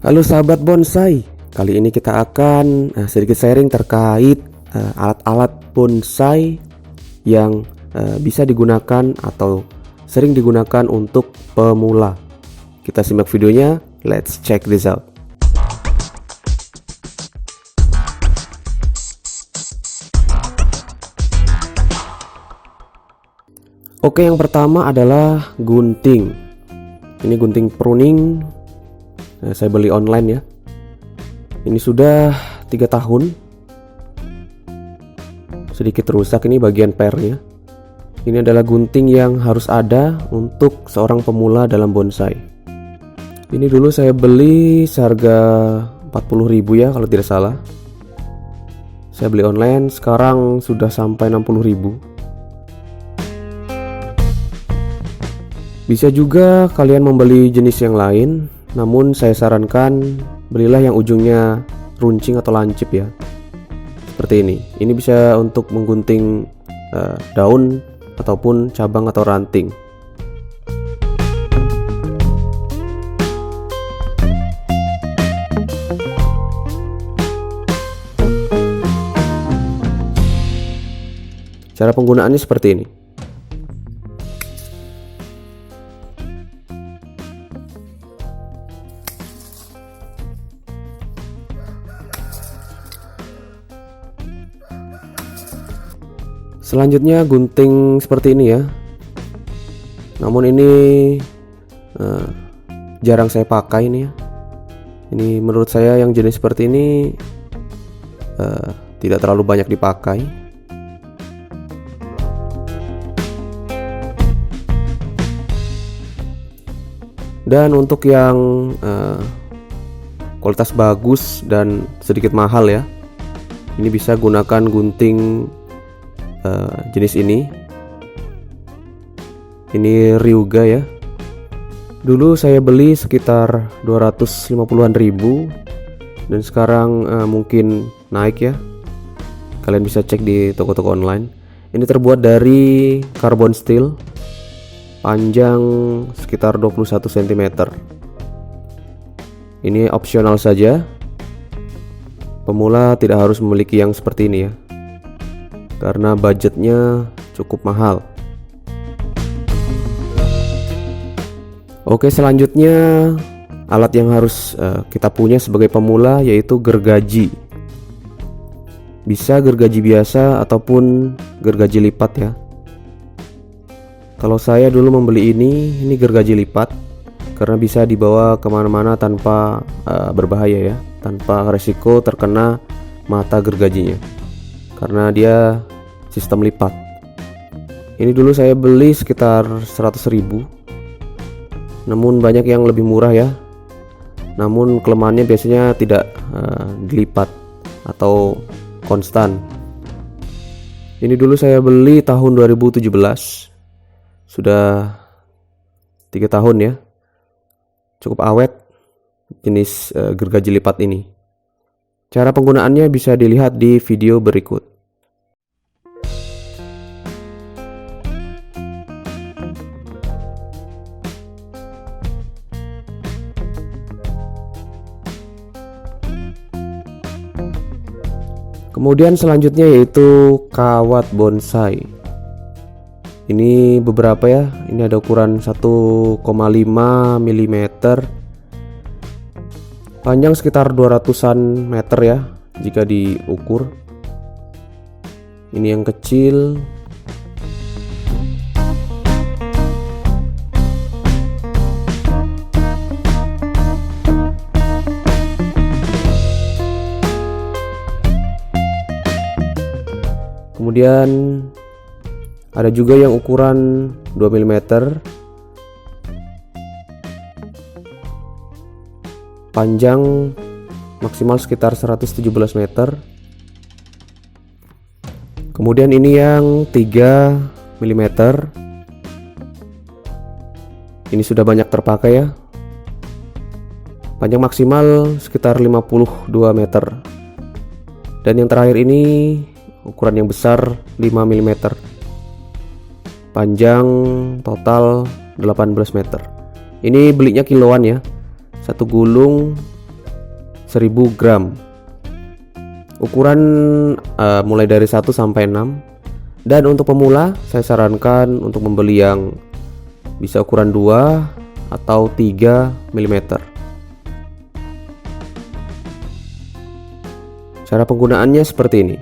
Halo sahabat bonsai, kali ini kita akan sedikit sharing terkait alat-alat bonsai yang bisa digunakan atau sering digunakan untuk pemula. Kita simak videonya, let's check this out. Oke, yang pertama adalah gunting. Ini gunting pruning. Saya beli online ya. Ini sudah 3 tahun. Sedikit rusak ini bagian pernya. Ini adalah gunting yang harus ada untuk seorang pemula dalam bonsai. Ini dulu saya beli seharga 40.000 ya kalau tidak salah. Saya beli online, sekarang sudah sampai 60.000. Bisa juga kalian membeli jenis yang lain, namun saya sarankan belilah yang ujungnya runcing atau lancip ya. Seperti ini. Ini bisa untuk menggunting daun ataupun cabang atau ranting. Cara penggunaannya seperti ini. Selanjutnya gunting seperti ini ya. Namun ini jarang saya pakai ini ya. Ini menurut saya yang jenis seperti ini tidak terlalu banyak dipakai. Dan untuk yang kualitas bagus dan sedikit mahal ya, ini bisa gunakan gunting jenis ini Ryuga ya. Dulu saya beli sekitar 250-an ribu dan sekarang mungkin naik ya. Kalian bisa cek di toko-toko online. Ini terbuat dari carbon steel, panjang sekitar 21 cm. Ini opsional saja. Pemula tidak harus memiliki yang seperti ini ya, karena budgetnya cukup mahal. Oke, selanjutnya alat yang harus kita punya sebagai pemula yaitu gergaji. Bisa gergaji biasa ataupun gergaji lipat ya. Kalau saya dulu membeli ini gergaji lipat karena bisa dibawa kemana-mana tanpa berbahaya ya, tanpa resiko terkena mata gergajinya, karena dia sistem lipat. Ini dulu saya beli sekitar 100.000, namun banyak yang lebih murah ya. Namun kelemahannya biasanya tidak dilipat atau konstan. Ini dulu saya beli tahun 2017, sudah 3 tahun ya. Cukup awet jenis gergaji lipat ini. Cara penggunaannya bisa dilihat di video berikut. Kemudian selanjutnya yaitu kawat bonsai. Ini beberapa ya. Ini ada ukuran 1,5 mm, panjang sekitar 200-an meter ya jika diukur. Ini yang kecil. Kemudian ada juga yang ukuran 2 mm, panjang maksimal sekitar 117 meter. Kemudian ini yang 3 mm. Ini sudah banyak terpakai ya. Panjang maksimal sekitar 52 meter. Dan yang terakhir ini ukuran yang besar 5 mm. Panjang total 18 meter. Ini belinya kiloan ya. Satu gulung 1000 gram. Ukuran mulai dari 1 sampai 6. Dan untuk pemula saya sarankan untuk membeli yang bisa ukuran 2 atau 3 mm. Cara penggunaannya seperti ini.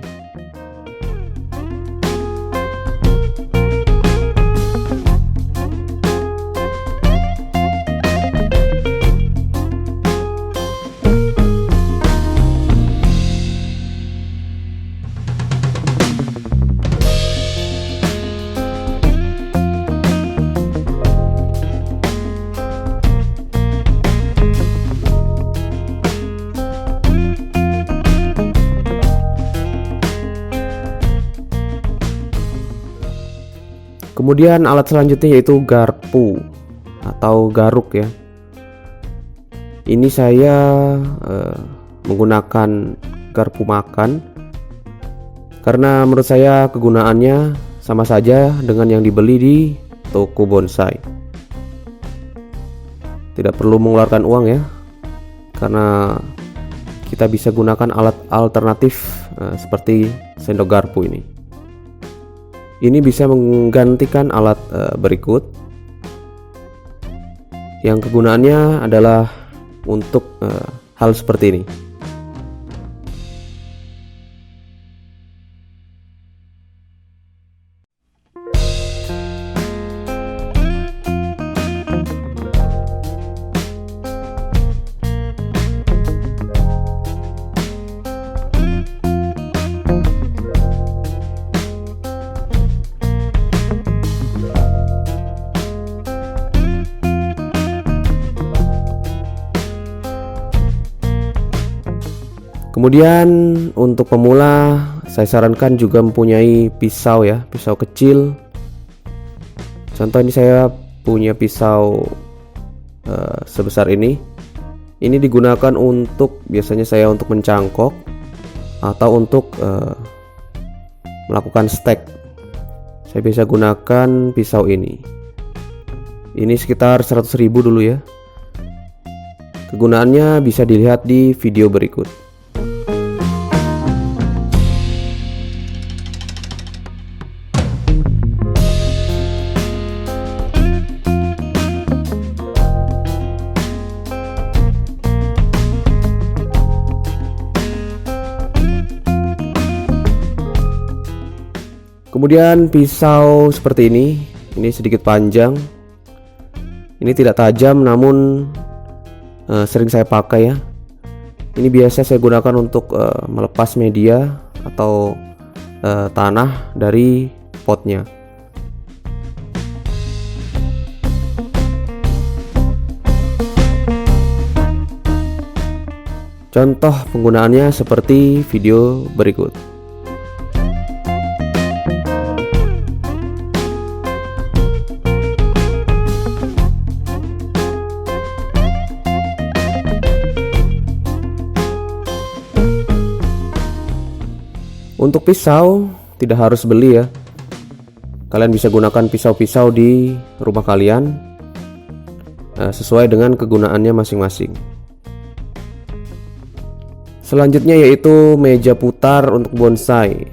Kemudian alat selanjutnya yaitu garpu atau garuk ya. Ini saya menggunakan garpu makan karena menurut saya kegunaannya sama saja dengan yang dibeli di toko bonsai. Tidak perlu mengeluarkan uang ya, karena kita bisa gunakan alat alternatif seperti sendok garpu ini. Ini bisa menggantikan alat berikut yang kegunaannya adalah untuk hal seperti ini. Kemudian untuk pemula saya sarankan juga mempunyai pisau ya, pisau kecil. Contoh ini saya punya pisau sebesar ini. Ini digunakan untuk biasanya saya untuk mencangkok atau untuk melakukan stek. Saya bisa gunakan pisau ini. Ini sekitar 100.000 dulu ya. Kegunaannya bisa dilihat di video berikut. Kemudian pisau seperti ini sedikit panjang. Ini tidak tajam namun sering saya pakai ya. Ini biasa saya gunakan untuk melepas media atau tanah dari potnya. Contoh penggunaannya seperti video berikut. Untuk pisau tidak harus beli ya. Kalian bisa gunakan pisau-pisau di rumah kalian sesuai dengan kegunaannya masing-masing. Selanjutnya yaitu meja putar untuk bonsai.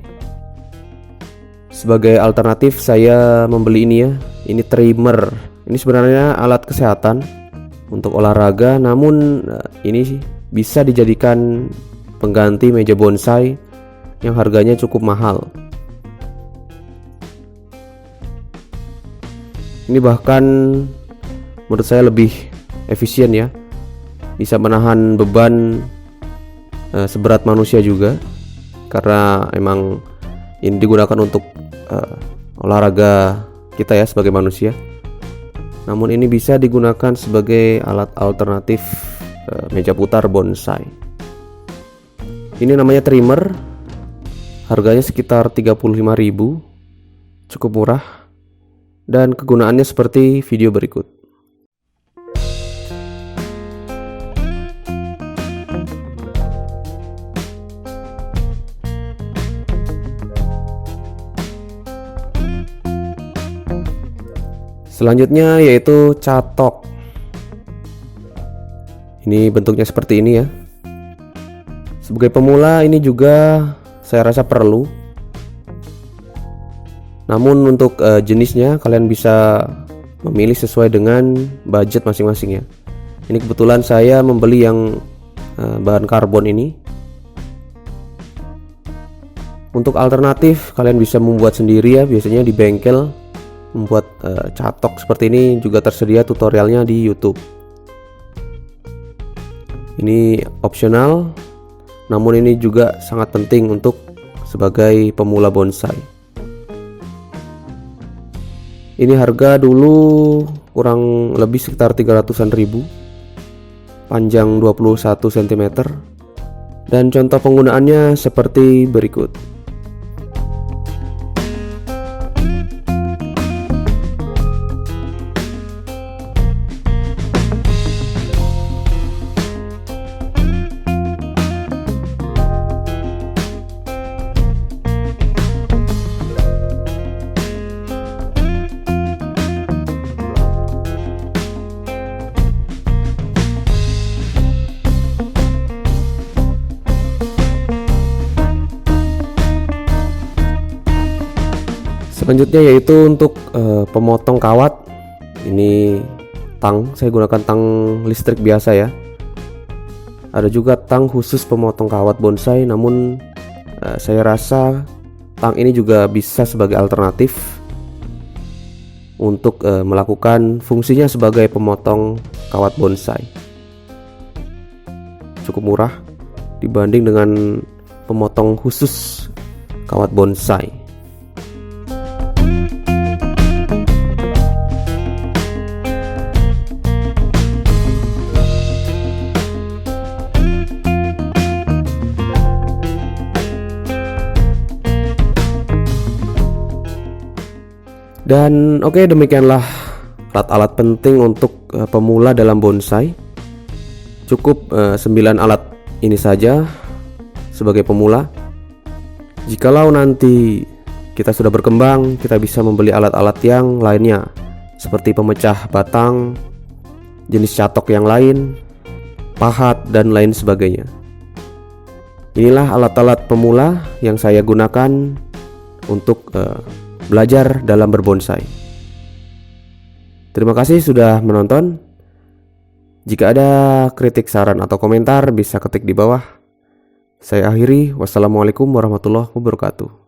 Sebagai alternatif saya membeli ini ya. Ini trimmer. Ini sebenarnya alat kesehatan untuk olahraga, namun ini bisa dijadikan pengganti meja bonsai yang harganya cukup mahal. Ini bahkan menurut saya lebih efisien ya, bisa menahan beban seberat manusia juga, karena emang ini digunakan untuk olahraga kita ya sebagai manusia. Namun ini bisa digunakan sebagai alat alternatif meja putar bonsai. Ini namanya trimmer. Harganya sekitar 35.000, cukup murah, dan kegunaannya seperti video berikut. Selanjutnya yaitu catok. Ini bentuknya seperti ini ya. Sebagai pemula ini juga saya rasa perlu. Namun untuk jenisnya kalian bisa memilih sesuai dengan budget masing-masing ya. Ini kebetulan saya membeli yang bahan karbon ini. Untuk alternatif kalian bisa membuat sendiri ya, biasanya di bengkel. Membuat catok seperti ini juga tersedia tutorialnya di YouTube. Ini opsional, namun ini juga sangat penting untuk sebagai pemula bonsai. Ini harga dulu kurang lebih sekitar 300-an ribu, panjang 21 cm, dan contoh penggunaannya seperti berikut. Selanjutnya yaitu untuk pemotong kawat. Ini tang, saya gunakan tang listrik biasa ya. Ada juga tang khusus pemotong kawat bonsai, namun saya rasa tang ini juga bisa sebagai alternatif untuk melakukan fungsinya sebagai pemotong kawat bonsai. Cukup murah dibanding dengan pemotong khusus kawat bonsai. Dan oke, demikianlah alat-alat penting untuk pemula dalam bonsai. Cukup 9 alat ini saja sebagai pemula. Jikalau nanti kita sudah berkembang, kita bisa membeli alat-alat yang lainnya seperti pemecah batang, jenis catok yang lain, pahat, dan lain sebagainya. Inilah alat-alat pemula yang saya gunakan untuk belajar dalam berbonsai. Terima kasih sudah menonton. Jika ada kritik, saran, atau komentar bisa ketik di bawah. Saya akhiri. Wassalamualaikum warahmatullahi wabarakatuh.